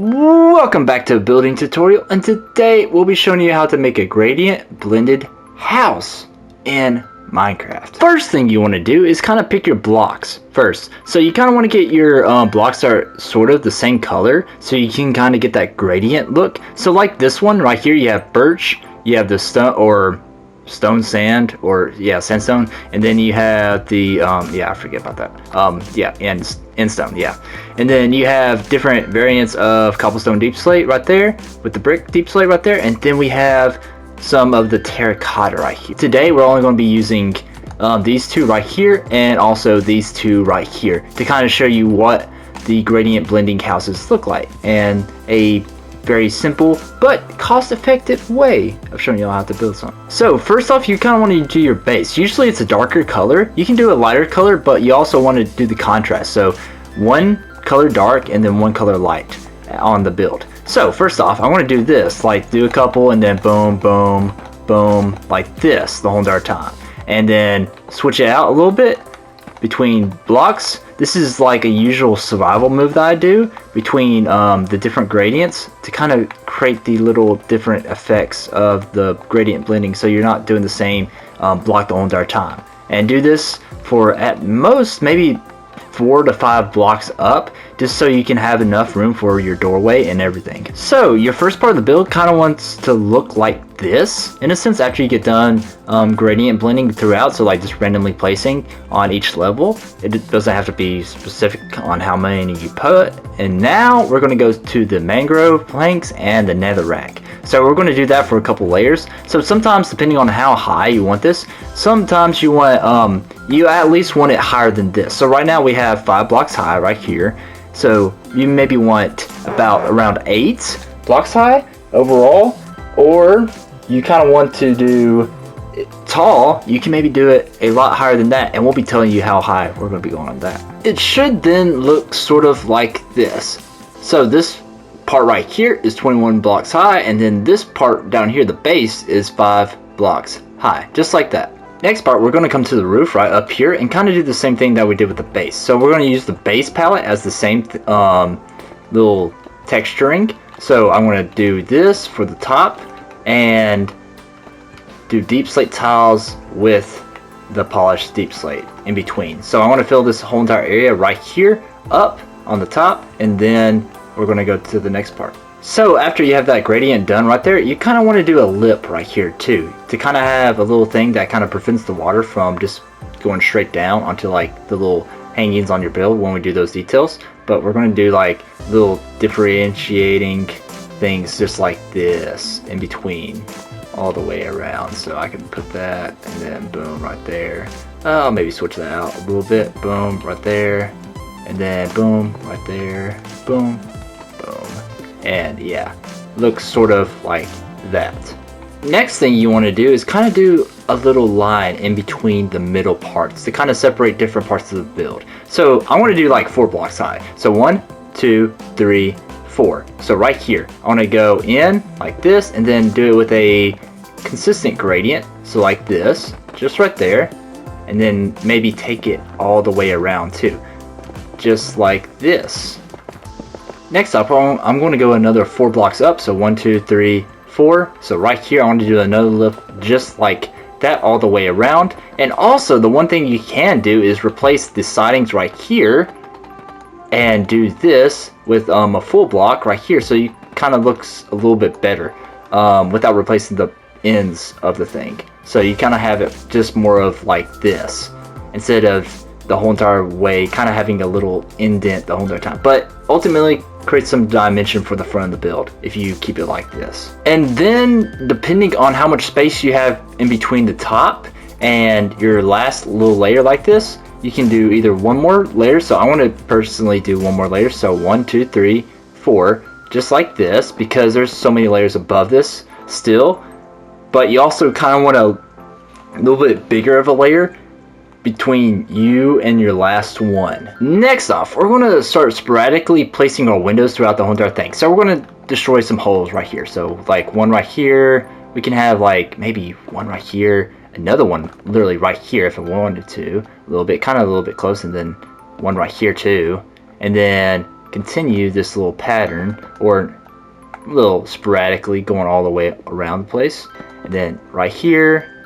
Welcome back to a building tutorial, and today we'll be showing you how to make a gradient blended house in Minecraft. First thing you want to do is kind of pick your blocks first. So you kind of want to get your blocks that are sort of the same color so you can kind of get that gradient look. So like this one right here, you have birch, you have the stone sand, or sandstone, and then you have the I forget about that, and stone, and then you have different variants of cobblestone deep slate right there with the brick deep slate right there, and then we have some of the terracotta right here. Today we're only going to be using these two right here and also these two right here to kind of show you what the gradient blending houses look like, and a very simple but cost-effective way of showing you how to build something. So first off, you kind of want to do your base. Usually it's a darker color. You can do a lighter color, but you also want to do the contrast. So one color dark and then one color light on the build. So first off, I want to do this, like do a couple and then boom, boom, boom, like this the whole entire time. And then switch it out a little bit between blocks. This is like a usual survival move that I do between the different gradients to kind of create the little different effects of the gradient blending, so you're not doing the same block the whole entire time. And do this for at most maybe 4 to 5 blocks up, just so you can have enough room for your doorway and everything. So your first part of the build kind of wants to look like this in a sense after you get done gradient blending throughout, so like just randomly placing on each level. It doesn't have to be specific on how many you put. And now we're going to go to the mangrove planks and the netherrack. So we're going to do that for a couple layers. So sometimes, depending on how high you want this, sometimes you want you at least want it higher than this. So right now we have 5 blocks high right here. So you maybe want about around 8 blocks high overall, or you kind of want to do it tall, you can maybe do it a lot higher than that, and we'll be telling you how high we're going to be going on that. It should then look sort of like this. So this part right here is 21 blocks high, and then this part down here, the base, is 5 blocks high, just like that. Next part, we're going to come to the roof right up here and kind of do the same thing that we did with the base. So we're going to use the base palette as the same little texturing. So I'm going to do this for the top and do deep slate tiles with the polished deep slate in between. So I want to fill this whole entire area right here up on the top, and then we're going to go to the next part. So after you have that gradient done right there, you kind of want to do a lip right here too, to kind of have a little thing that kind of prevents the water from just going straight down onto like the little hangings on your build when we do those details. But we're going to do like little differentiating things just like this in between all the way around. So I can put that and then boom right there. I'll maybe switch that out a little bit. Boom right there, and then boom right there, boom, boom. And yeah, looks sort of like that. Next thing you want to do is kind of do a little line in between the middle parts to kind of separate different parts of the build. So I want to do like 4 blocks high. So 1, 2, 3, 4. So right here, I want to go in like this and then do it with a consistent gradient. So like this, just right there, and then maybe take it all the way around too, just like this. Next up, I'm going to go another 4 blocks up. So 1, 2, 3, 4. So right here, I want to do another lip just like that all the way around. And also, the one thing you can do is replace the sidings right here and do this with a full block right here, so you kind of looks a little bit better without replacing the ends of the thing. So you kind of have it just more of like this instead of the whole entire way kind of having a little indent the whole entire time. But ultimately create some dimension for the front of the build if you keep it like this. And then depending on how much space you have in between the top and your last little layer like this, you can do either one more layer. So I want to personally do one more layer. So 1, 2, 3, 4, just like this, because there's so many layers above this still. But you also kind of want a little bit bigger of a layer between you and your last one. Next off, we're going to start sporadically placing our windows throughout the whole entire thing. So we're going to destroy some holes right here. So like one right here. We can have like maybe one right here, another one literally right here if I wanted to, a little bit close, and then one right here too, and then continue this little pattern, or a little sporadically going all the way around the place. And then right here,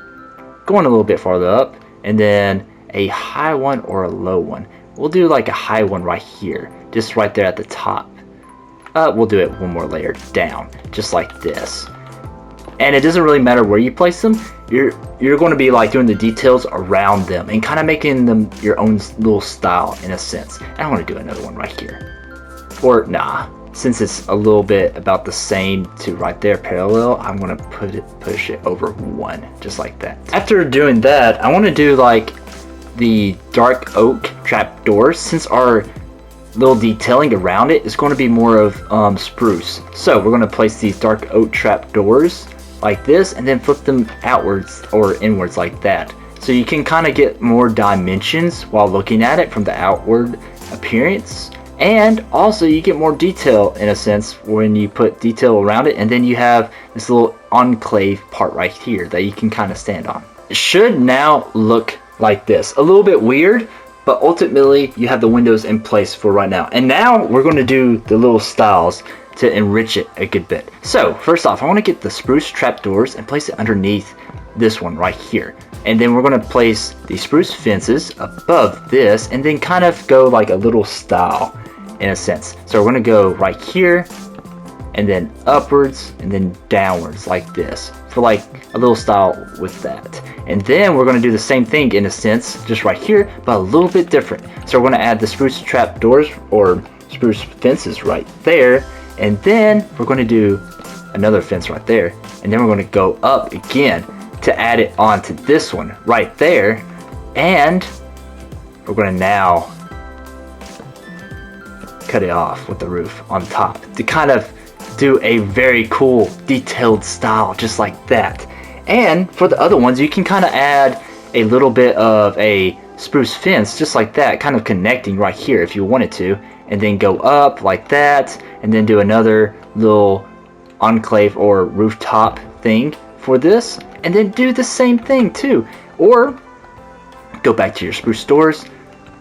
going a little bit farther up, and then a high one or a low one. We'll do like a high one right here, just right there at the top. We'll do it one more layer down, just like this. And it doesn't really matter where you place them. You're going to be like doing the details around them and kind of making them your own little style in a sense. And I want to do another one right here. Or nah, since it's a little bit about the same to right there parallel, I'm going to push it over one, just like that. After doing that, I want to do like the dark oak trapdoors, since our little detailing around it is going to be more of spruce. So we're going to place these dark oak trapdoors like this, and then flip them outwards or inwards like that. So you can kind of get more dimensions while looking at it from the outward appearance. And also you get more detail in a sense when you put detail around it, and then you have this little enclave part right here that you can kind of stand on. It should now look like this. A little bit weird, but ultimately you have the windows in place for right now. And now we're going to do the little styles to enrich it a good bit. So first off, I want to get the spruce trapdoors and place it underneath this one right here. And then we're going to place the spruce fences above this, and then kind of go like a little style in a sense. So we're going to go right here, and then upwards, and then downwards like this, for like a little style with that. And then we're going to do the same thing in a sense, just right here, but a little bit different. So we're going to add the spruce trap doors or spruce fences right there, and then we're going to do another fence right there, and then we're going to go up again to add it onto this one right there. And we're going to now cut it off with the roof on top to kind of do a very cool detailed style just like that. And for the other ones, you can kind of add a little bit of a spruce fence just like that, kind of connecting right here if you wanted to, and then go up like that, and then do another little enclave or rooftop thing for this, and then do the same thing too. Or go back to your spruce doors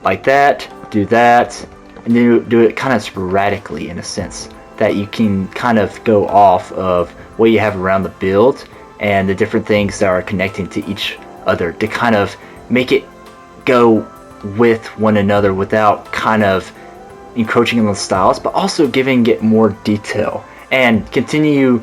like that, do that, and then do it kind of sporadically in a sense, that you can kind of go off of what you have around the build and the different things that are connecting to each other to kind of make it go with one another without kind of encroaching on the styles, but also giving it more detail, and continue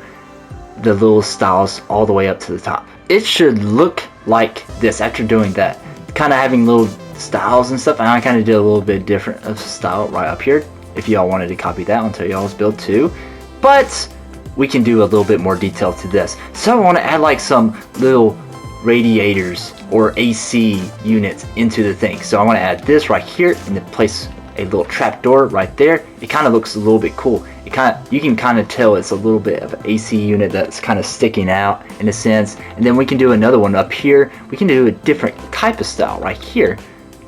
the little styles all the way up to the top. It should look like this after doing that, kind of having little styles and stuff. And I kind of did a little bit different of style right up here if y'all wanted to copy that onto y'all's build too, but we can do a little bit more detail to this. So I want to add like some little radiators or AC units into the thing. So I want to add this right here and then place a little trapdoor right there. It kind of looks a little bit cool. You can kind of tell it's a little bit of an AC unit that's kind of sticking out in a sense. And then we can do another one up here. We can do a different type of style right here,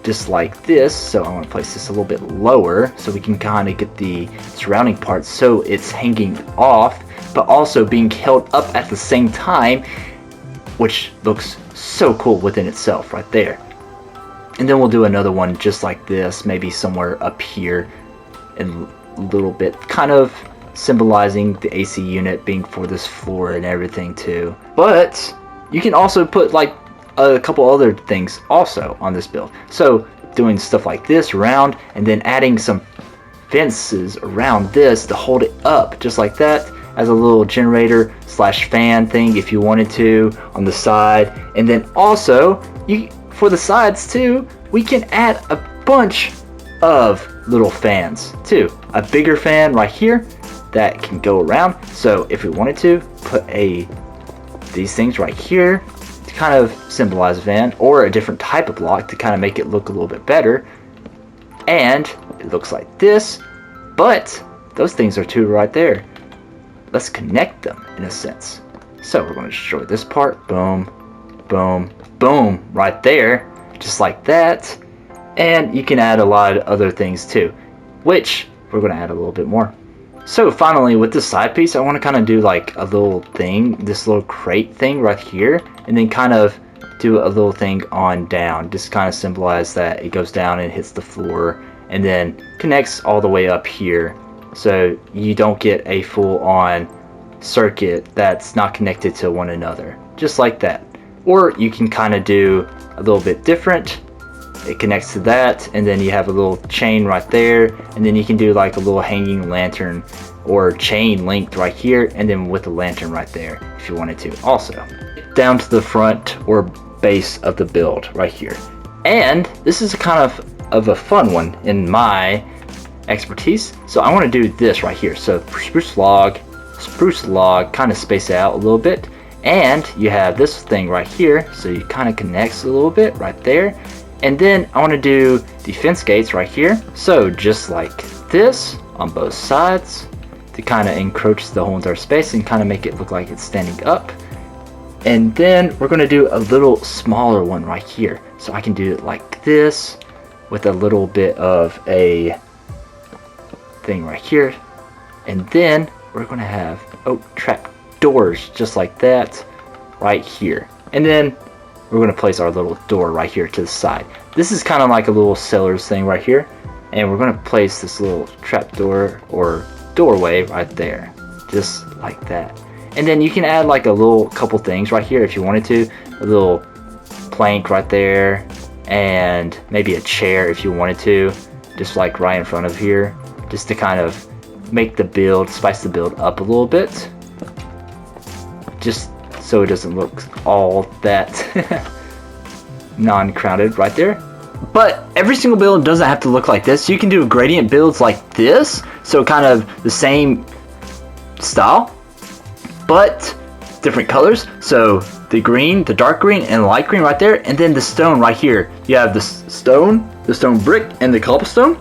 just like this. So I want to place this a little bit lower so we can kind of get the surrounding parts so it's hanging off, but also being held up at the same time, which looks so cool within itself right there. And then we'll do another one just like this, maybe somewhere up here, and a little bit kind of symbolizing the AC unit being for this floor and everything too. But you can also put like a couple other things also on this build. So doing stuff like this around, and then adding some fences around this to hold it up just like that, as a little generator slash fan thing if you wanted to on the side. And then also for the sides too, we can add a bunch of little fans too. A bigger fan right here that can go around. So if we wanted to put these things right here to kind of symbolize a fan, or a different type of block to kind of make it look a little bit better. And it looks like this, but those things are two right there. Let's connect them in a sense. So we're going to destroy this part. Boom, boom, boom, right there, just like that. And you can add a lot of other things too, which we're going to add a little bit more. So finally, with this side piece, I want to kind of do like a little thing, this little crate thing right here, and then kind of do a little thing on down, just kind of symbolize that it goes down and hits the floor and then connects all the way up here, so you don't get a full-on circuit that's not connected to one another, just like that. Or you can kind of do a little bit different. It connects to that, and then you have a little chain right there, and then you can do like a little hanging lantern or chain linked right here, and then with a lantern right there if you wanted to also. Down to the front or base of the build right here. And this is a kind of a fun one in my expertise. So I want to do this right here. So spruce log, kind of space it out a little bit, and you have this thing right here, so you kind of connects a little bit right there. And then I want to do the fence gates right here, so just like this on both sides to kind of encroach the whole entire space and kind of make it look like it's standing up. And then we're going to do a little smaller one right here, so I can do it like this with a little bit of a thing right here. And then we're going to have trap doors just like that right here. And then we're going to place our little door right here to the side. This is kind of like a little cellar's thing right here, and we're going to place this little trap door or doorway right there, just like that. And then you can add like a little couple things right here if you wanted to, a little plank right there, and maybe a chair if you wanted to, just like right in front of here, just to kind of make the build, spice the build up a little bit, just so it doesn't look all that non-crowded right there. But every single build doesn't have to look like this. You can do gradient builds like this, so kind of the same style but different colors. So the green, the dark green, and light green right there, and then the stone right here. You have the stone brick, and the cobblestone,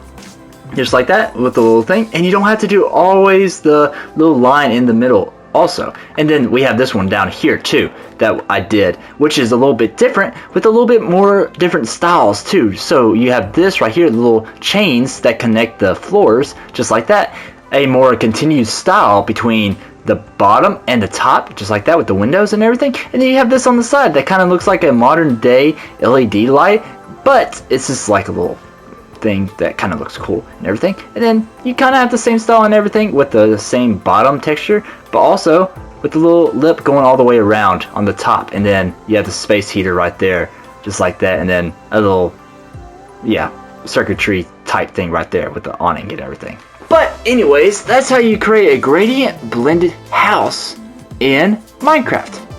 just like that with the little thing. And you don't have to do always the little line in the middle also. And then we have this one down here too that I did, which is a little bit different with a little bit more different styles too. So you have this right here, the little chains that connect the floors, just like that. A more continued style between the bottom and the top, just like that with the windows and everything. And then you have this on the side that kind of looks like a modern day LED light, but it's just like a little thing that kind of looks cool and everything. And then you kind of have the same style and everything with the same bottom texture, but also with the little lip going all the way around on the top. And then you have the space heater right there, just like that. And then a little, circuitry type thing right there with the awning and everything. But anyways, that's how you create a gradient blended house in Minecraft.